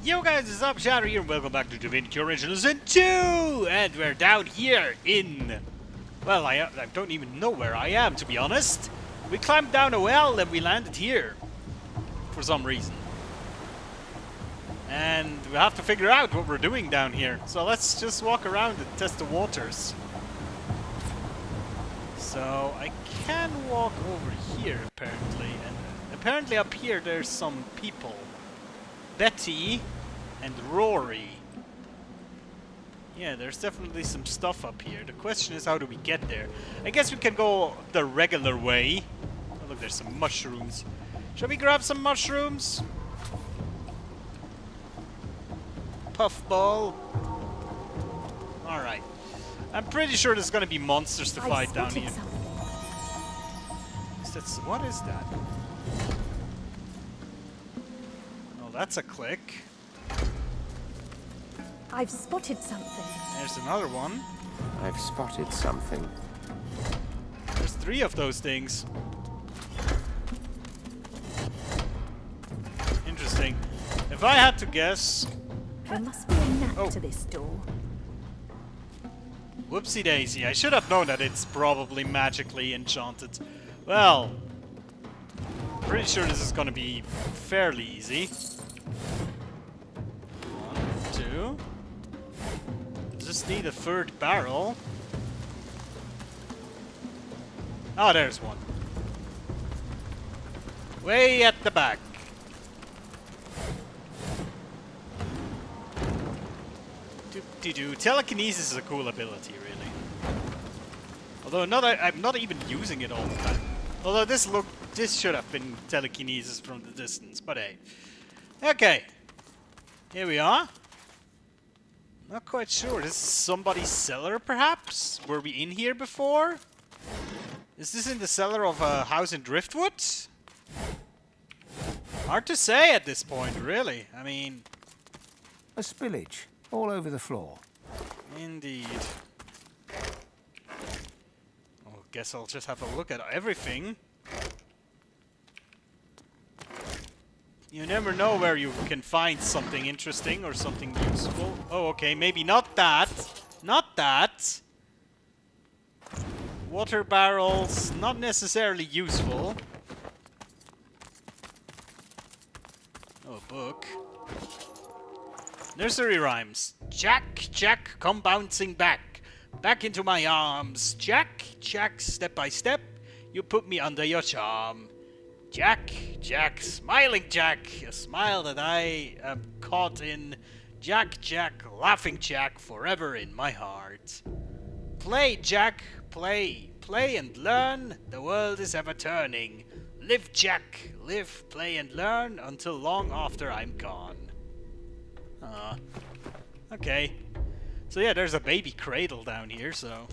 Yo guys, it's up, Shadow here, and welcome back to Divinity Original Sin 2! And we're down here in... Well, I don't even know where I am, to be honest. We climbed down a well and we landed here. For some reason. And we have to figure out what we're doing down here. So let's just walk around and test the waters. So, I can walk over here, apparently. And apparently up here there's some people. Betty and Rory. Yeah, there's definitely some stuff up here. The question is, how do we get there? I guess we can go the regular way. Oh, look, there's some mushrooms. Shall we grab some mushrooms? Puffball. Alright. I'm pretty sure there's gonna be monsters to fight down here. What is that? That's a click. I've spotted something. There's another one. I've spotted something. There's 3 of those things. Interesting. If I had to guess... There must be a knack to this door. Whoopsie daisy. I should have known that it's probably magically enchanted. Well... Pretty sure this is gonna be fairly easy. 1, 2. Just need a 3rd barrel. Oh, there's one. Way at the back. Doop-de-doo. Telekinesis is a cool ability, really. Although I'm not even using it all the time. Although this should have been telekinesis from the distance, but hey. Okay. Here we are. Not quite sure. This is somebody's cellar, perhaps? Were we in here before? Is this in the cellar of a house in Driftwood? Hard to say at this point, really. I mean... A spillage all over the floor. Indeed. Well, guess I'll just have a look at everything. You never know where you can find something interesting or something useful. Oh, okay, maybe not that. Not that. Water barrels, not necessarily useful. Oh, a book. Nursery rhymes. Jack, Jack, come bouncing back. Back into my arms. Jack, Jack, step by step. You put me under your charm. Jack, Jack, smiling Jack, a smile that I am caught in. Jack, Jack, laughing Jack, forever in my heart. Play, Jack, play, play and learn, the world is ever turning. Live, Jack, live, play and learn, until long after I'm gone. Okay. So yeah, there's a baby cradle down here, so...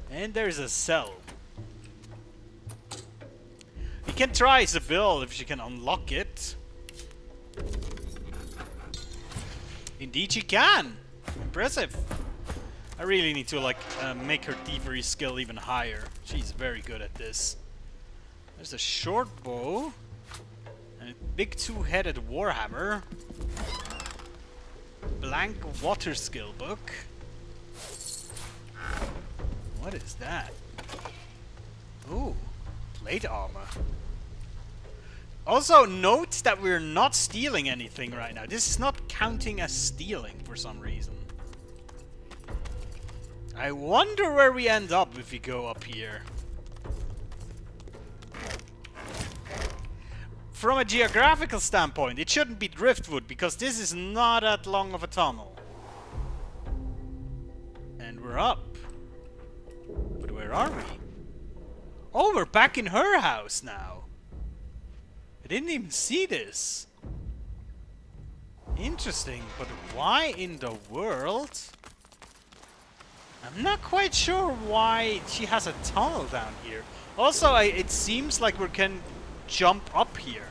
And there's a cell. You can try Isabelle if you can unlock it. Indeed she can! Impressive. I really need to like make her thievery skill even higher. She's very good at this. There's a short bow. And a big 2-headed warhammer. Blank water skill book. What is that? Ooh. Plate armor. Also, note that we're not stealing anything right now. This is not counting as stealing for some reason. I wonder where we end up if we go up here. From a geographical standpoint, it shouldn't be Driftwood, because this is not that long of a tunnel. And we're up. But where are we? Oh, we're back in her house now. I didn't even see this. Interesting, but why in the world? I'm not quite sure why she has a tunnel down here. Also, it seems like we can jump up here.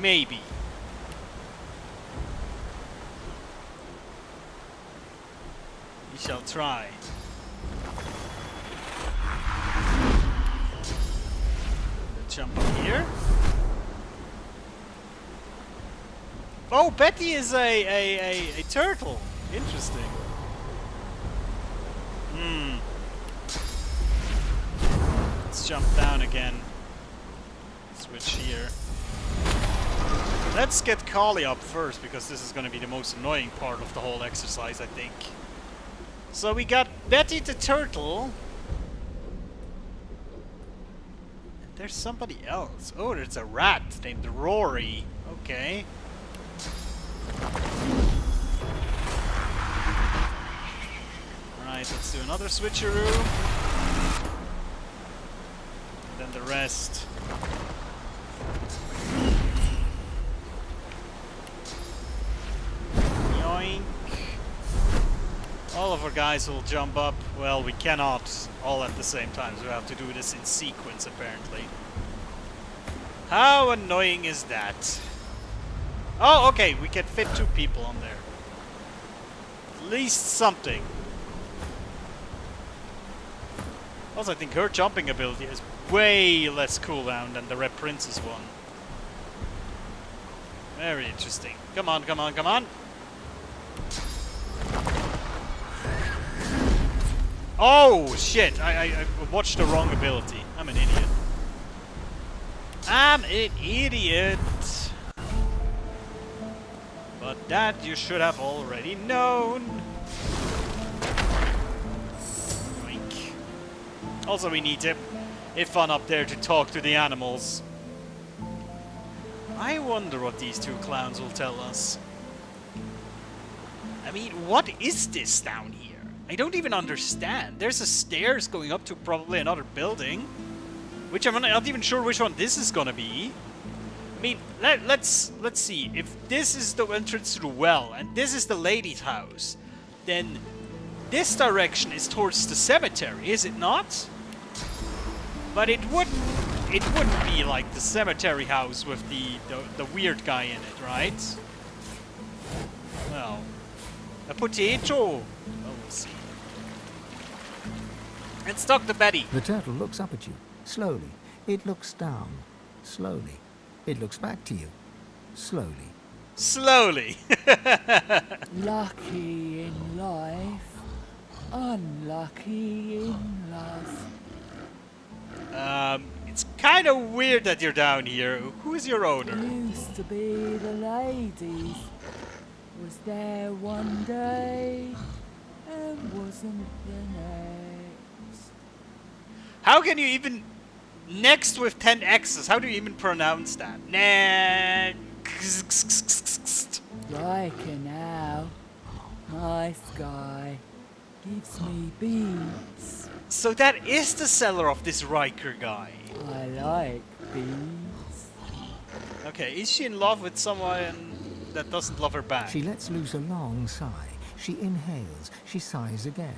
Maybe. We shall try. Jump up here. Oh, Betty is a turtle. Interesting. Let's jump down again. Switch here. Let's get Kali up first, because this is going to be the most annoying part of the whole exercise, I think. So we got Betty the turtle. And there's somebody else. Oh, there's a rat named Rory. Okay. Alright, let's do another switcheroo. And then the rest. Yoink. All of our guys will jump up. Well, we cannot all at the same time, so we have to do this in sequence, apparently. How annoying is that? Oh, okay, we can fit 2 people on there. At least something. Also, I think her jumping ability is way less cooldown than the Red Princess one. Very interesting. Come on, come on, come on. Oh, shit. I watched the wrong ability. I'm an idiot. I'm an idiot. But that you should have already known. Yoink. Also, we need Ifan up there to talk to the animals. I wonder what these 2 clowns will tell us. I mean, what is this down here? I don't even understand. There's a stairs going up to probably another building, which I'm not even sure which one this is gonna be. I mean, let's see. If this is the entrance to the well and this is the lady's house, then this direction is towards the cemetery, is it not? But it wouldn't be like the cemetery house with the weird guy in it, right? Well, a potato. Oh, we'll see. Let's talk to Betty. The turtle looks up at you, slowly. It looks down, slowly. It looks back to you, slowly. Slowly. Lucky in life, unlucky in love. It's kind of weird that you're down here. Who is your owner? Used to be the ladies. Was there one day and wasn't the next. How can you even... Next with 10 X's, how do you even pronounce that? Next. Like now, nice guy gives me beads. So that is the seller of this Riker guy. I like beads. Okay, is she in love with someone that doesn't love her back? She lets loose a long sigh. She inhales. She sighs again.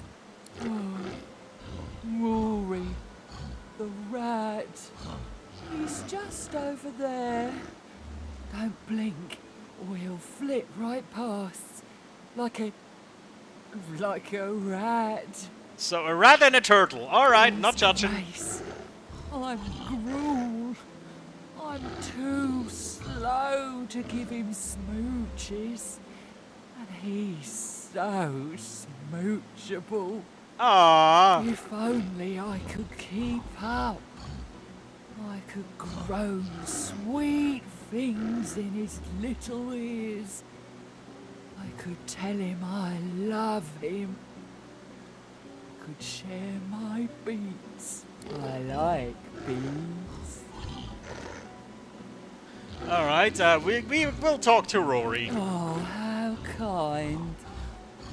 Rory, the rat. He's just over there. Don't blink or he'll flit right past. Like a rat. So a rat and a turtle. Alright, not judging. Grace, I'm gruel. I'm too slow to give him smooches. And he's so smoochable. Aww. If only I could keep up. I could groan sweet things in his little ears. I could tell him I love him. I could share my beats. I like beats. Alright, we'll talk to Rory. Oh, how kind.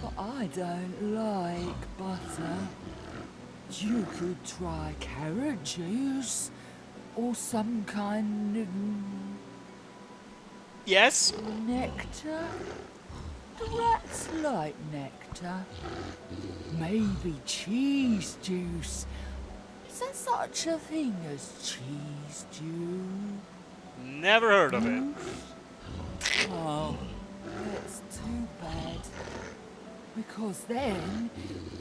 But I don't like butter. You could try carrot juice or some kind of Yes? nectar. The rats like nectar. Maybe cheese juice. Is there such a thing as cheese juice? Never heard of it. Oh, that's too bad. Because then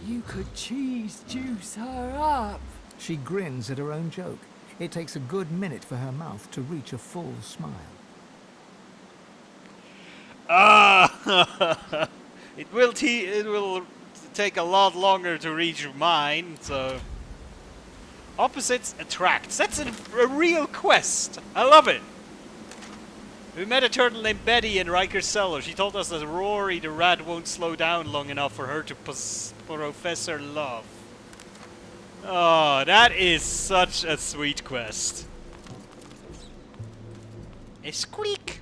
you could cheese juice her up. She grins at her own joke. It takes a good minute for her mouth to reach a full smile. Ah! It will take a lot longer to reach mine, so... Opposites attracts. That's a real quest. I love it. We met a turtle named Betty in Riker's cellar. She told us that Rory the rat won't slow down long enough for her to profess her love. Oh, that is such a sweet quest. A squeak.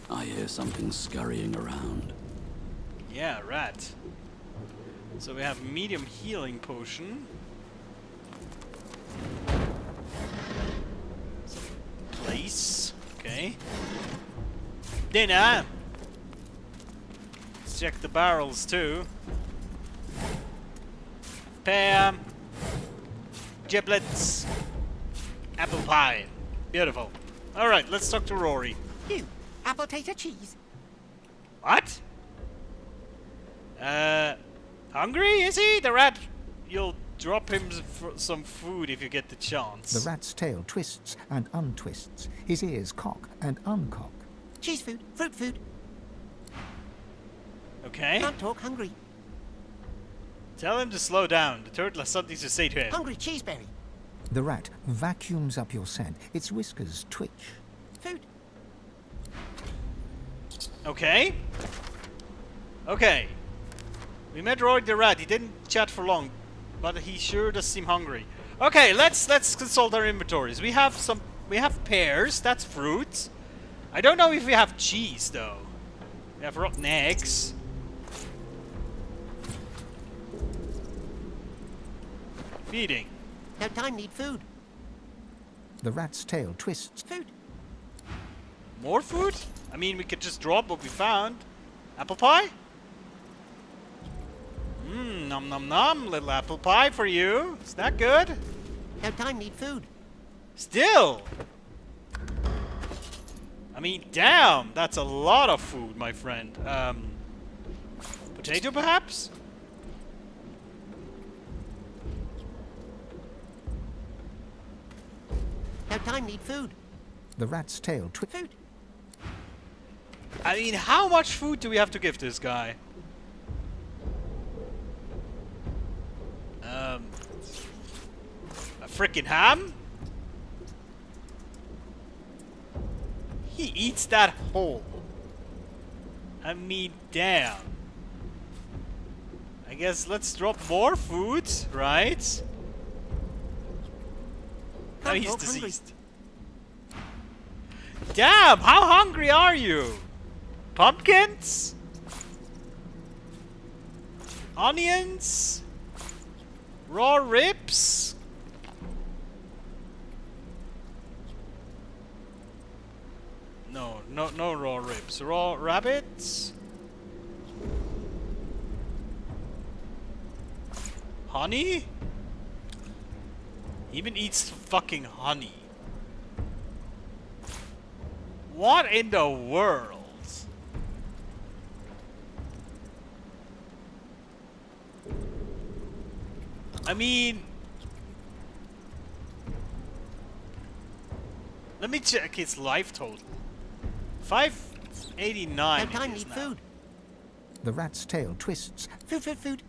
I hear something scurrying around. Yeah, rat. So we have medium healing potion. Place. Okay. Dinner. Let's check the barrels too. Pear. Giblets. Apple pie. Beautiful. Alright, let's talk to Rory. You, apple tater cheese. What? Hungry, is he? The rat. You'll drop him some food if you get the chance. The rat's tail twists and untwists. His ears cock and uncock. Cheese food, fruit food. Okay. Can't talk, hungry. Tell him to slow down. The turtle has something to say to him. Hungry cheeseberry. The rat vacuums up your scent. Its whiskers twitch. Food. Okay. Okay. We met Rory the rat. He didn't chat for long, but he sure does seem hungry. Okay, let's consult our inventories. We have pears. That's fruit. I don't know if we have cheese though. We have rotten eggs. Feeding. No time, need food. The rat's tail twists. Food. More food? I mean, we could just drop what we found. Apple pie? Mmm, nom nom nom. Little apple pie for you. Is that good? No time, need food. Still! I mean, damn! That's a lot of food, my friend. Potato, perhaps? No time, need food. The rat's tail twists. Food. I mean, how much food do we have to give this guy? A frickin' ham? He eats that whole. I mean, damn. I guess let's drop more food, right? No, he's Can't talk, hungry. deceased. Damn, how hungry are you? Pumpkins? Onions? Raw ribs? No raw ribs. Raw rabbits? Honey? He even eats fucking honey. What in the world? I mean... Let me check his life total. 589. No time, it is need now. food. The rat's tail twists. Food, food, food.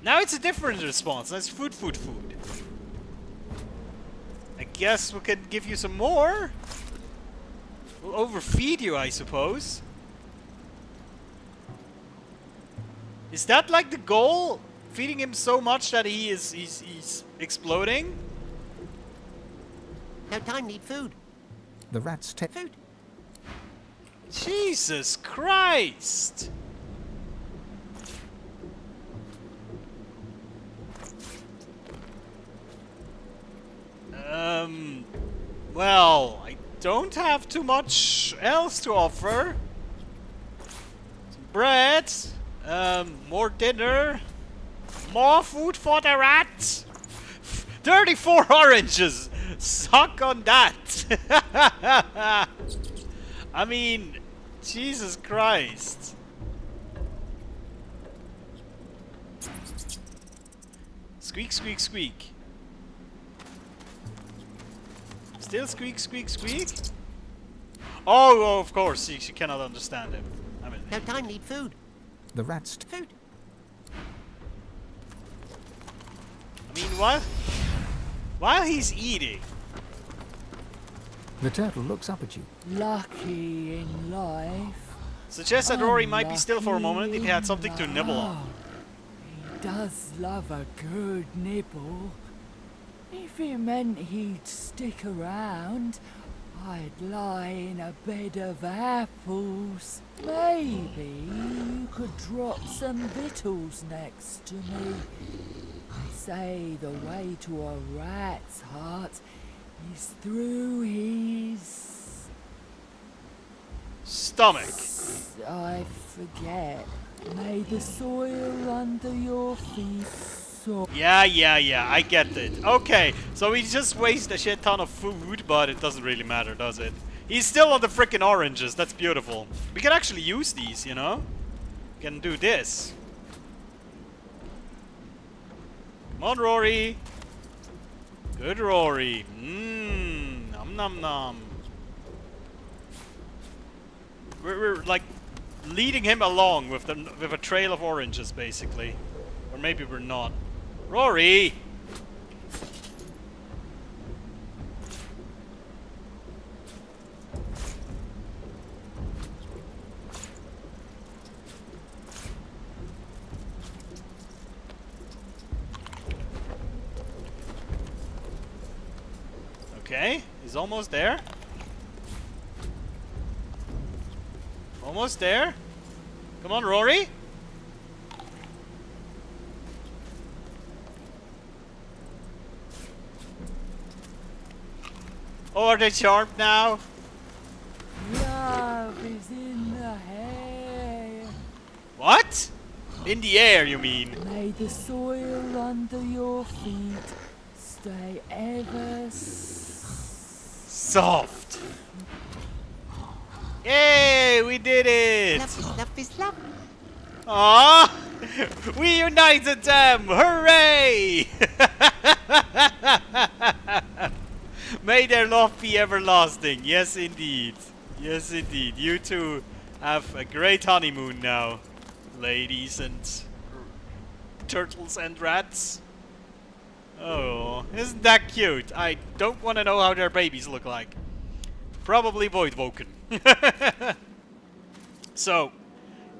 Now it's a different response. That's food, food, food. I guess we can give you some more. We'll overfeed you, I suppose. Is that like the goal? Feeding him so much that he's exploding? No time, need food. The rat's tail. Food. Jesus Christ! Well, I don't have too much else to offer. Some bread, more dinner, more food for the rat. 34 oranges! Suck on that! I mean, Jesus Christ. Squeak, squeak, squeak. Still squeak, squeak, squeak? Oh, of course, she cannot understand him. I mean, Now time need food. The rats. Food. I mean, what? While he's eating, The turtle looks up at you. Lucky in life. suggests that Rory might be still for a moment if he had something to nibble on. He does love a good nibble. If it meant he'd stick around, I'd lie in a bed of apples. Maybe you could drop some victuals next to me. They say the way to a rat's heart is through his... Stomach. I forget. May the soil under your feet soar. Yeah, I get it. Okay, so we just waste a shit ton of food, but it doesn't really matter, does it? He's still on the frickin' oranges, that's beautiful. We can actually use these, you know? We can do this. Come on, Rory. Good Rory. Mmm, nom nom nom. We're like leading him along with a trail of oranges, basically. Or maybe we're not. Rory! Okay, he's almost there. Almost there. Come on, Rory. Oh, are they sharp now? Love is in the air. What? In the air, you mean? May the soil under your feet stay ever Soft. Yay, we did it! Love is love. Aww! We united them! Hooray! May their love be everlasting. Yes, indeed. Yes, indeed. You two have a great honeymoon now, ladies and turtles and rats. Oh, isn't that cute? I don't want to know how their babies look like. Probably void-woken. So,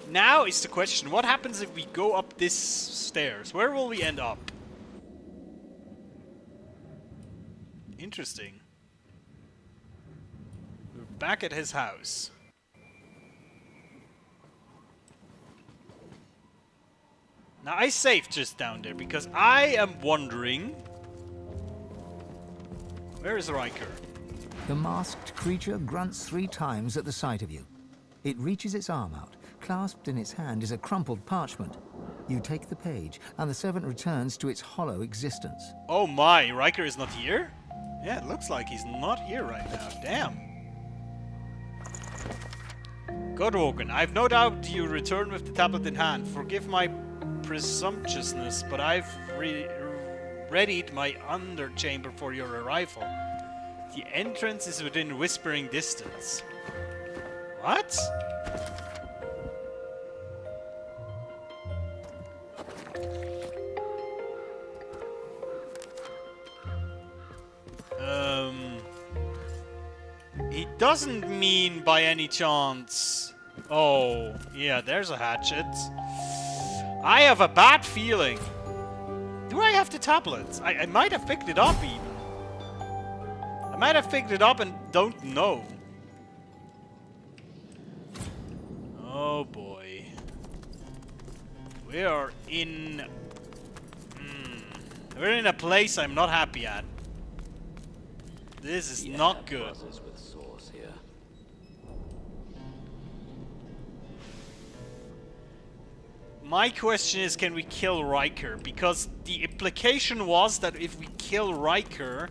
now is the question, what happens if we go up this stairs? Where will we end up? Interesting. We're back at his house. Now, I saved just down there because I am wondering... Where is Riker? The masked creature grunts 3 times at the sight of you. It reaches its arm out. Clasped in its hand is a crumpled parchment. You take the page, and the servant returns to its hollow existence. Oh my, Riker is not here? Yeah, it looks like he's not here right now. Damn. Godwoken, I've no doubt you return with the tablet in hand. Forgive my presumptuousness, but I've readied my underchamber for your arrival. The entrance is within whispering distance. What? He doesn't mean by any chance... Oh, yeah, there's a hatchet. I have a bad feeling. Do I have the tablets? I might have picked it up even. I might have picked it up and don't know. Oh boy. We are in... We're in a place I'm not happy at. This is not good. With sauce here. My question is, can we kill Riker? Because the implication was that if we kill Riker,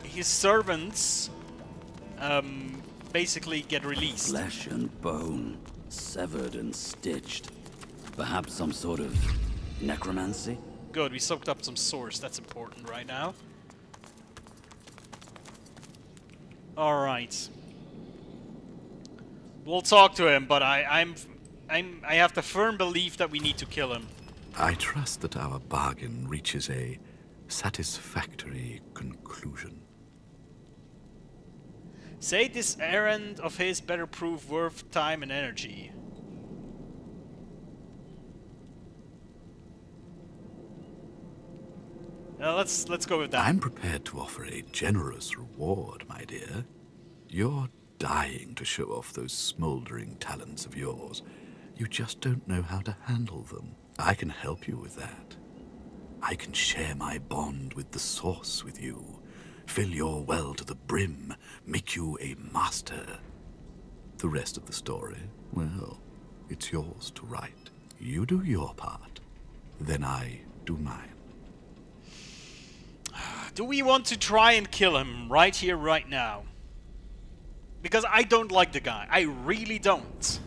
his servants basically get released. Flesh and bone, severed and stitched. Perhaps some sort of necromancy? Good, we soaked up some source. That's important right now. Alright. We'll talk to him, but I have the firm belief that we need to kill him. I trust that our bargain reaches a satisfactory conclusion. Say this errand of his better prove worth time and energy. Let's go with that. I'm prepared to offer a generous reward, my dear. You're dying to show off those smoldering talents of yours. You just don't know how to handle them. I can help you with that. I can share my bond with the Source with you, fill your well to the brim, make you a master. The rest of the story, well, it's yours to write. You do your part, then I do mine. Do we want to try and kill him right here, right now? Because I don't like the guy. I really don't.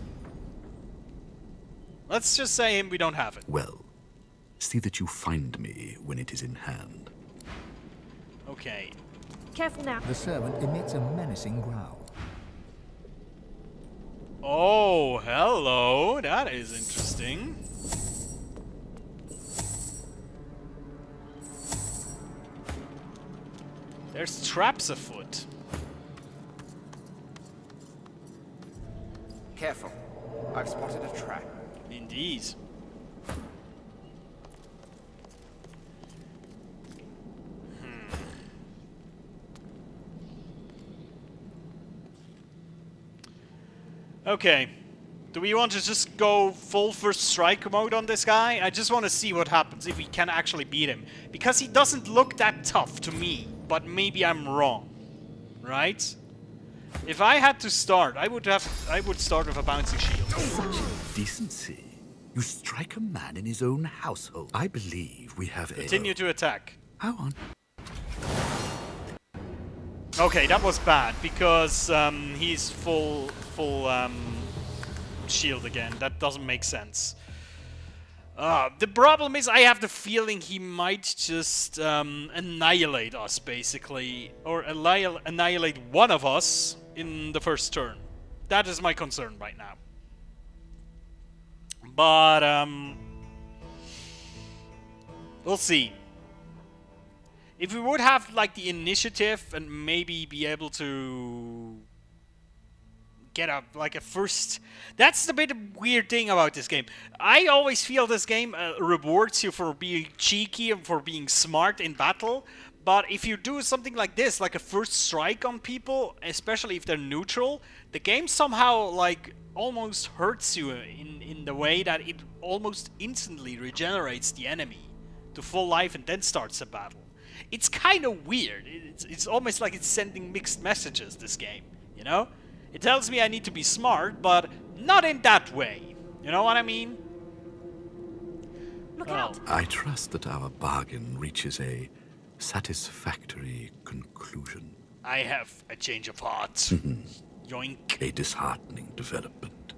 Let's just say we don't have it. Well, see that you find me when it is in hand. Okay. Careful now. The servant emits a menacing growl. Oh, hello. That is interesting. There's traps afoot. Careful. I've spotted a trap. Indeed. Okay. Do we want to just go full first strike mode on this guy? I just want to see what happens if we can actually beat him. Because he doesn't look that tough to me. But maybe I'm wrong. Right? If I had to start, I would start with a bouncing shield. Such decency. You strike a man in his own household. I believe we have Continue to attack. How on? Okay, that was bad because he's full shield again. That doesn't make sense. The problem is I have the feeling he might just annihilate us, basically. Or annihilate one of us in the first turn. That is my concern right now. But, we'll see. If we would have, like, the initiative and maybe be able to get a first... That's the bit of weird thing about this game. I always feel this game rewards you for being cheeky and for being smart in battle. But if you do something like this, like a first strike on people, especially if they're neutral, the game somehow, like, almost hurts you in the way that it almost instantly regenerates the enemy to full life and then starts a battle. It's kind of weird. It's almost like it's sending mixed messages, this game, you know? It tells me I need to be smart, but not in that way. You know what I mean? Look out! I trust that our bargain reaches a satisfactory conclusion. I have a change of heart. Yoink. A disheartening development.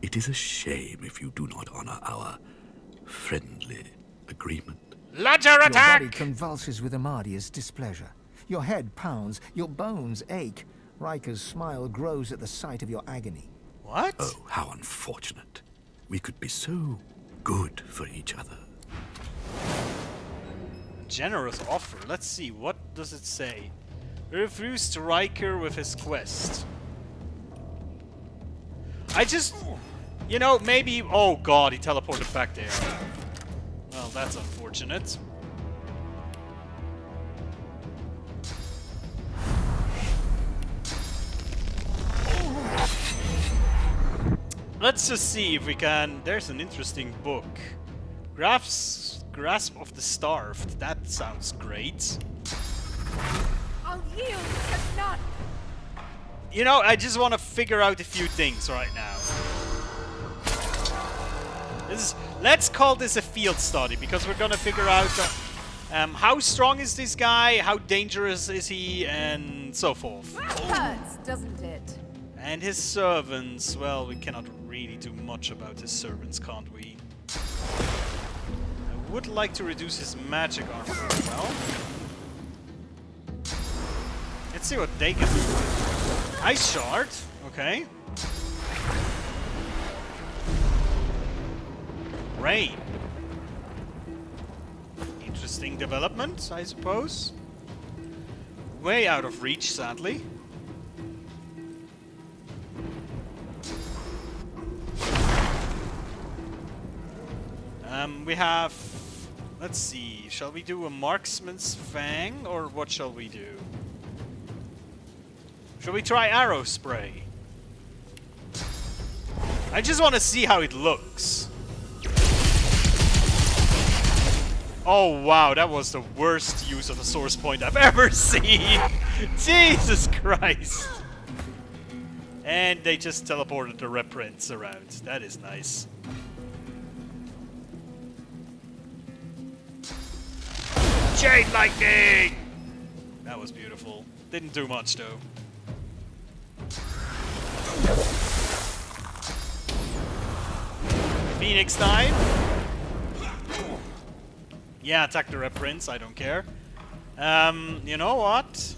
It is a shame if you do not honor our friendly agreement. Ledger Your attack! body convulses with Amadia's displeasure. Your head pounds, your bones ache. Riker's smile grows at the sight of your agony. What? Oh, how unfortunate. We could be so good for each other. Generous offer. Let's see. What does it say? Refused Riker with his quest. I just... You know, maybe... Oh god, he teleported back there. Well, that's unfortunate. Let's just see if we can... There's an interesting book. Grasp of the Starved. That sounds great. I'll yield to none. You know, I just want to figure out a few things right now. Let's call this a field study, because we're gonna figure out how strong is this guy, how dangerous is he, and so forth. That hurts, doesn't it? And his servants, well, we cannot really do much about his servants, can't we? I would like to reduce his magic armor as well. let's see what they can do. Ice shard. Okay. Rain. Interesting development, I suppose. Way out of reach, sadly. We have... Let's see, shall we do a marksman's fang, or what shall we do? Shall we try arrow spray? I just want to see how it looks. Oh wow, that was the worst use of a source point I've ever seen! Jesus Christ! And they just teleported the reprints around. That is nice. Chain lightning! That was beautiful. Didn't do much though. Phoenix dive. Yeah, attack the reprints, I don't care. You know what?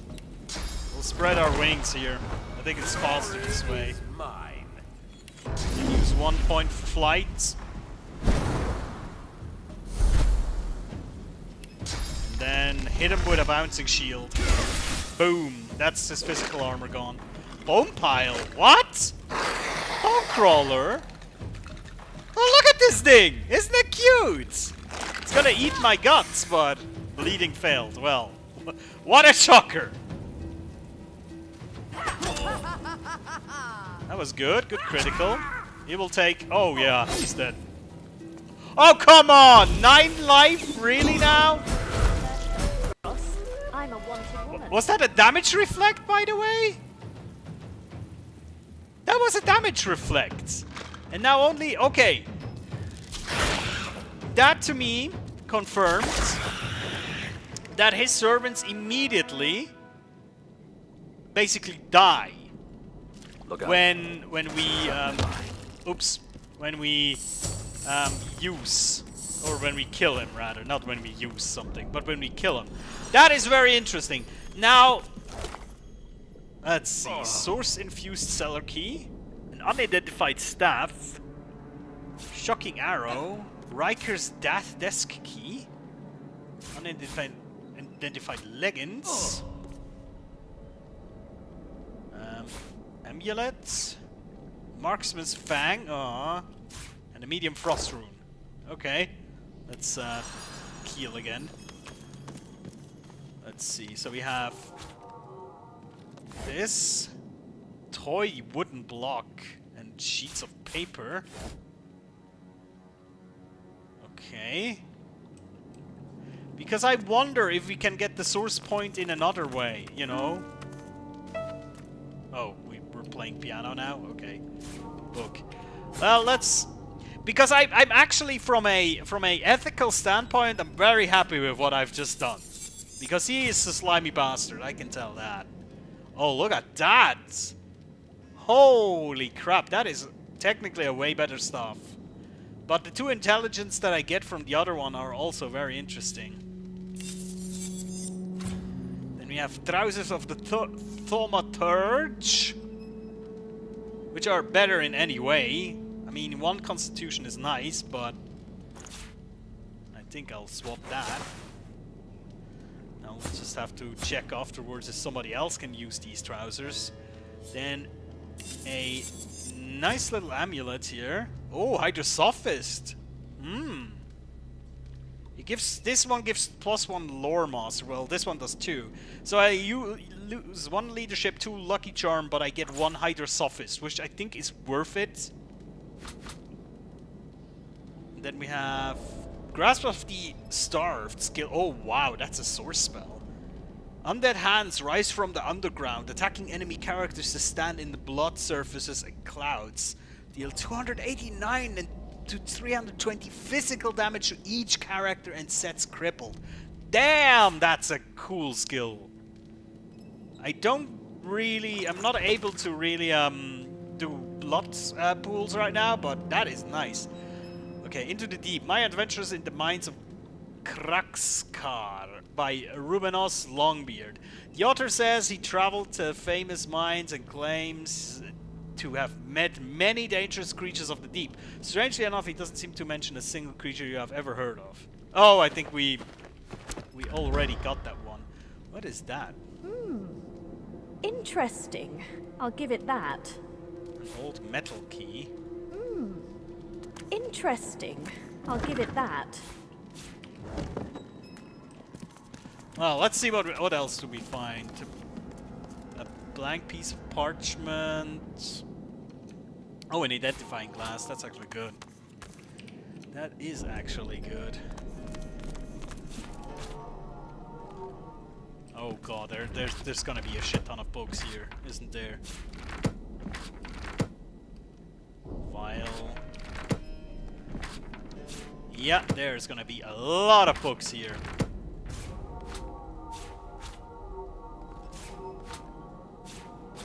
We'll spread our wings here. I think it's faster this way. And use 1 point for flight. And then hit him with a bouncing shield. Boom. That's his physical armor gone. Bone pile. What? Bone crawler? Oh, look at this thing! Isn't it cute? It's gonna eat my guts, but bleeding failed. Well, what a shocker! That was good. Good critical. He will take... Oh, yeah. He's dead. Oh, come on! 9 life? Really now? I'm a wanted woman. Was that a damage reflect, by the way? That was a damage reflect. And now only... Okay. That, to me, confirms that his servants immediately basically die when we use, or when we kill him rather, not when we use something, but when we kill him. That is very interesting. Now, let's see, source infused cellar key, an unidentified staff, shocking arrow, Riker's desk key, unidentified leggings. Amulet, Marksman's Fang, and a medium frost rune. Okay, let's heal again. Let's see, so we have this toy wooden block and sheets of paper. Okay. Because I wonder if we can get the source point in another way, you know? Oh, we're playing piano now? Okay. Book. Well, let's... Because I'm actually, from a ethical standpoint, I'm very happy with what I've just done. Because he is a slimy bastard, I can tell that. Oh, look at that! Holy crap, that is technically a way better stuff. But the 2 intelligence that I get from the other one are also very interesting. Then we have Trousers of the Thaumaturge, which are better in any way. I mean, 1 constitution is nice, but I think I'll swap that. I'll just have to check afterwards if somebody else can use these trousers. Then a nice little amulet here. Oh, Hydrosophist. It gives, this one gives +1 lore master. Well, this one does 2. So I lose 1 leadership, 2 lucky charm, but I get 1 Hydrosophist, which I think is worth it. And then we have Grasp of the Starved skill. Oh wow, that's a source spell. Undead hands rise from the underground, attacking enemy characters to stand in the blood surfaces and clouds. Deal 289 and to 320 physical damage to each character and sets crippled. Damn, that's a cool skill. I'm not able to really do blood pools right now, but that is nice. Okay, into the deep. My adventures in the mines of Kraxkar by Rubenos Longbeard. The author says he traveled to famous mines and claims to have met many dangerous creatures of the deep. Strangely enough, he doesn't seem to mention a single creature you have ever heard of. Oh, I think we already got that one. What is that? Interesting. I'll give it that. An old metal key. Interesting. I'll give it that. Well, let's see what else do we find. A blank piece of parchment. Oh, an identifying glass. That's actually good. That is actually good. Oh god, there's gonna be a shit ton of books here, isn't there? Vial. Yeah, there's gonna be a lot of books here.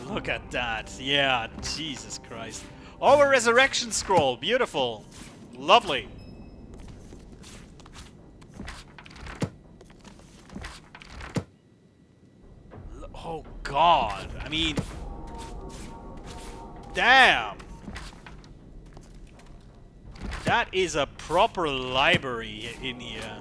Look at that. Yeah, Jesus Christ. Oh, a resurrection scroll. Beautiful. Lovely. Oh, God. I mean... Damn. That is a proper library in here.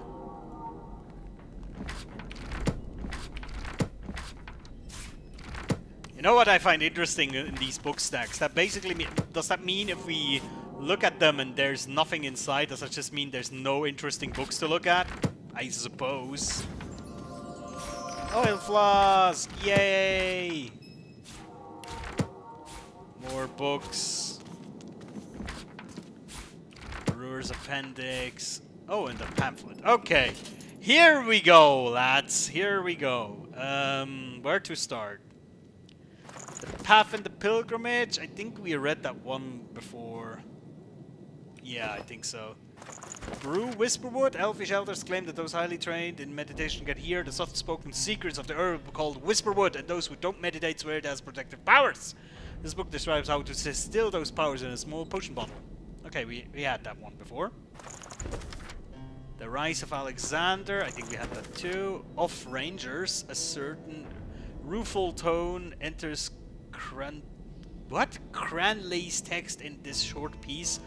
You know what I find interesting in these book stacks? That basically does that mean if we look at them and there's nothing inside, does that just mean there's no interesting books to look at? I suppose. Oil flask! Yay! More books. Brewer's appendix. Oh, and the pamphlet. Okay. Here we go, lads. Here we go. Where to start? The Path and the Pilgrimage. I think we read that one before. Yeah, I think so. Brew Whisperwood. Elfish elders claim that those highly trained in meditation can hear the soft-spoken secrets of the herb called Whisperwood, and those who don't meditate swear it has protective powers. This book describes how to distill those powers in a small potion bottle. Okay, we had that one before. The Rise of Alexander. I think we had that too. Off Rangers. A certain rueful tone enters Cranley's text in this short piece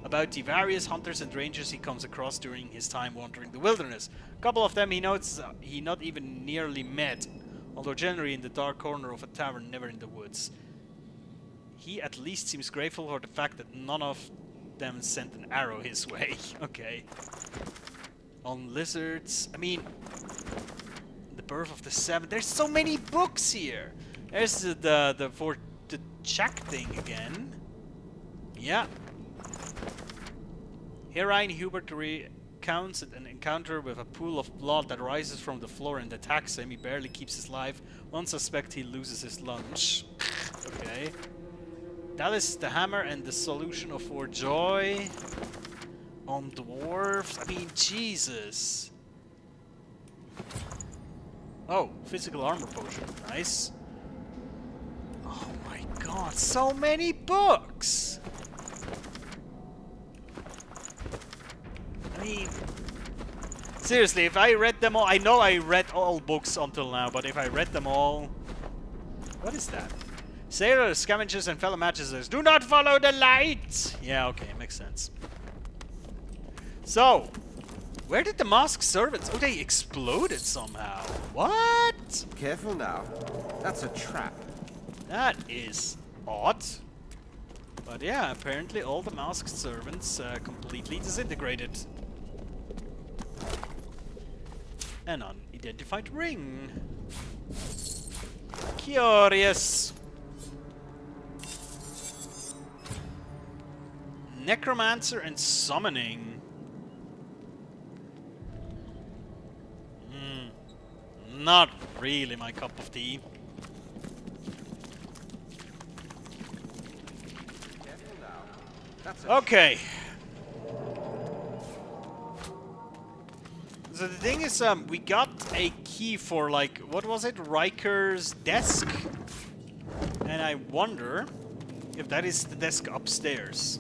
about the various hunters and rangers he comes across during his time wandering the wilderness. A couple of them he notes he not even nearly met, although generally in the dark corner of a tavern, never in the woods. He at least seems grateful for the fact that none of them sent an arrow his way. Okay. On lizards, I mean, the birth of the seven. There's so many books here. There's the for the Jack thing again. Yeah. Herein Hubert recounts an encounter with a pool of blood that rises from the floor and attacks him. He barely keeps his life. One suspect he loses his lunch. Okay. That is the hammer and the solution of for joy. On dwarves. I mean, Jesus. Oh, physical armor potion. Nice. Oh my god, so many books! I mean, seriously, if I read them all, I know I read all books until now, but if I read them all... What is that? Sailors, scavengers, and fellow magicians, do not follow the light! Yeah, okay, makes sense. So, where did the masked servants... Oh, they exploded somehow. What? Careful now. That's a trap. That is odd. But yeah, apparently all the masked servants completely disintegrated. An unidentified ring. Curious. Necromancer and summoning. Not really my cup of tea. Careful now. That's a Okay. So the thing is, we got a key for, like, what was it? Riker's desk? And I wonder if that is the desk upstairs.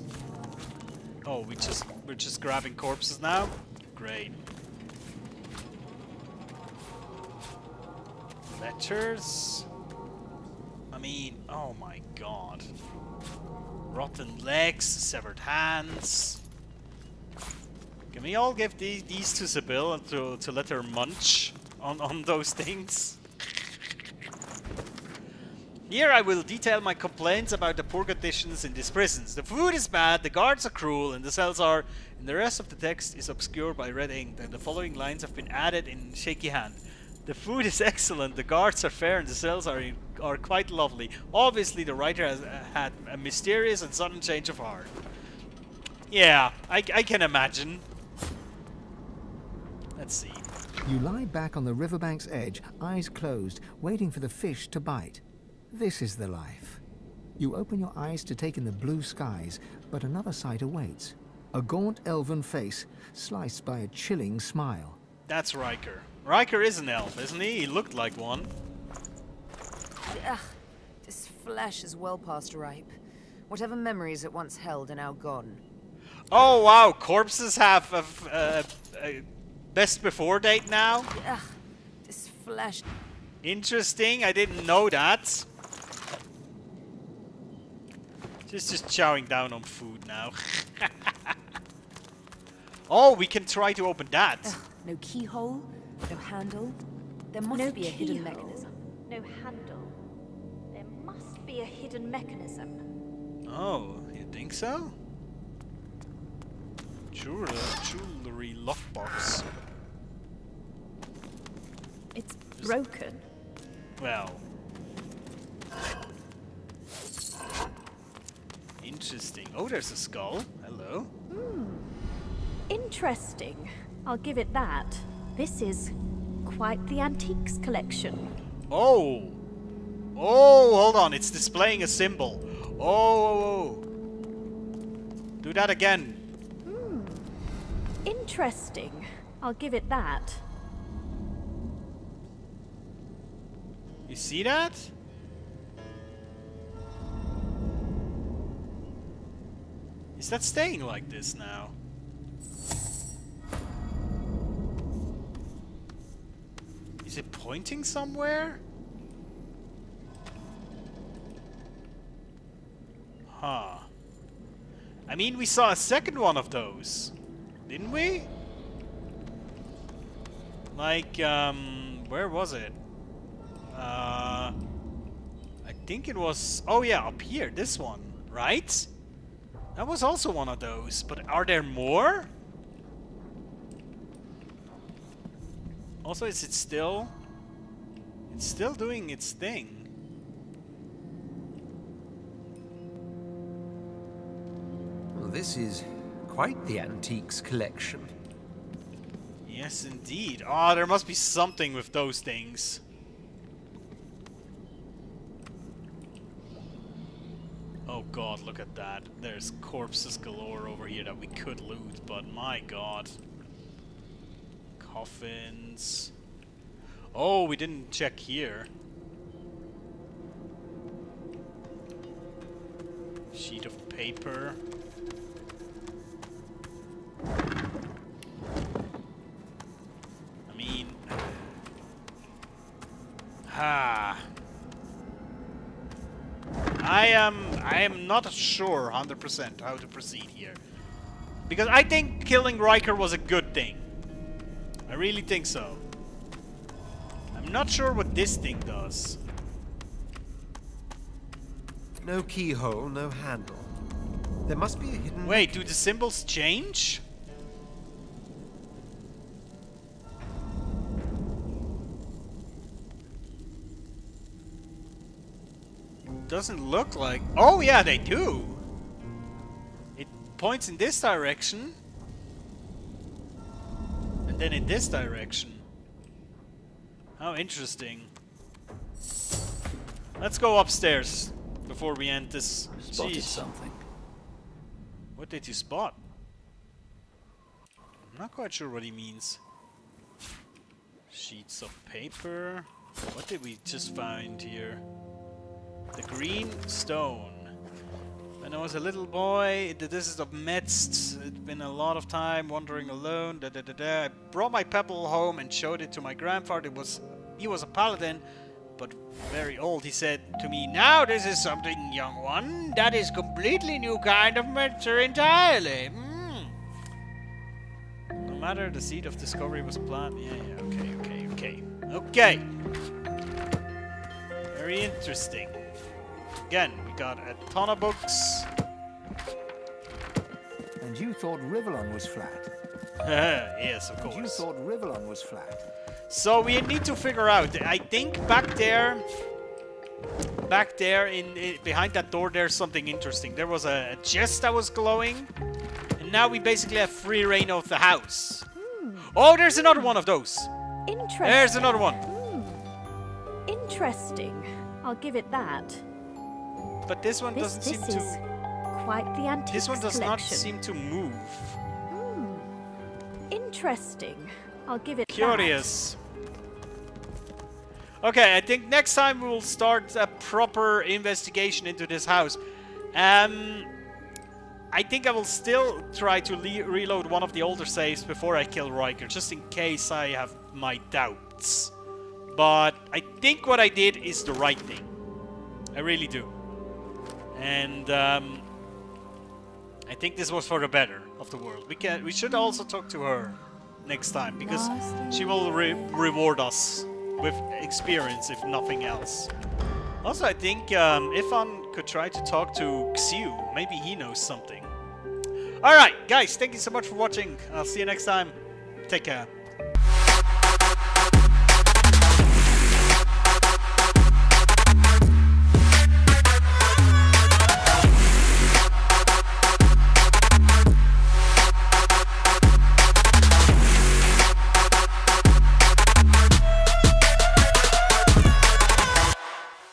Oh, we're just grabbing corpses now? Great. Martyrs. I mean, oh my god. Rotten legs, severed hands. Can we all give these to Sibyl and to let her munch on those things? Here I will detail my complaints about the poor conditions in these prisons. The food is bad, the guards are cruel, and the cells are... And the rest of the text is obscured by red ink, and the following lines have been added in shaky hand. The food is excellent, the guards are fair, and the cells are quite lovely. Obviously the writer has had a mysterious and sudden change of heart. Yeah, I can imagine. Let's see. You lie back on the riverbank's edge, eyes closed, waiting for the fish to bite. This is the life. You open your eyes to take in the blue skies, but another sight awaits. A gaunt elven face, sliced by a chilling smile. That's Riker. Riker is an elf, isn't he? He looked like one. Ugh, this flesh is well past ripe. Whatever memories it once held are now gone. Oh wow, corpses have a best before date now? Ugh, this flesh... Interesting, I didn't know that. Just chowing down on food now. Oh, we can try to open that. Ugh, no keyhole, no handle. There must be a hidden mechanism. No handle. There must be a hidden mechanism. Oh, you think so? Jewelry lockbox. It's broken. Well. Interesting. Oh, there's a skull. Hello. Interesting. I'll give it that. This is quite the antiques collection. Oh! Oh, hold on. It's displaying a symbol. Oh. Do that again. Interesting. I'll give it that. You see that? Is that staying like this now? Is it pointing somewhere? Huh. I mean, we saw a second one of those, didn't we? Like, where was it? I think it was... Oh yeah, up here, this one, right? That was also one of those, but are there more? Also, is it still... It's still doing its thing. Well, this is quite the antiques collection. Yes, indeed. Ah, there must be something with those things. Oh god, look at that. There's corpses galore over here that we could loot, but my god. Coffins. Oh, we didn't check here. Sheet of paper. I mean... Ha. I am not sure 100% how to proceed here. Because I think killing Riker was a good thing. I really think so. I'm not sure what this thing does. No keyhole, no handle. There must be a hidden... Wait, do the symbols change? Doesn't look like... Oh yeah, they do! It points in this direction. And then in this direction. How interesting. Let's go upstairs before we end this. Spotted Jeez. something. What did you spot? I'm not quite sure what he means. Sheets of paper. What did we just find here? The green stone. When I was a little boy, the desert of Metz, it'd been a lot of time wandering alone. I brought my pebble home and showed it to my grandfather. He was a paladin, but very old, he said to me, "Now this is something, young one. That is completely new kind of matter entirely. No matter, the seed of discovery was planted." Yeah, okay. Very interesting. Again, we got a ton of books. And you thought Rivellon was flat. Yes, of And you course. thought Rivellon was flat. So we need to figure out. I think back there in behind that door, there's something interesting. There was a chest that was glowing, and now we basically have free reign of the house. Oh, there's another one of those. Interesting. There's another one. Interesting. I'll give it that. But this one doesn't seem This is to. quite the antiques This one does not collection. seem to move. Interesting. I'll give it Curious. Okay, I think next time we will start a proper investigation into this house. I think I will still try to reload one of the older saves before I kill Riker, just in case I have my doubts. But I think what I did is the right thing. I really do. And I think this was for the better of the world. We should also talk to her next time, because she will reward us with experience, if nothing else. Also, I think Ifan could try to talk to Xiu. Maybe he knows something. Alright, guys, thank you so much for watching. I'll see you next time. Take care.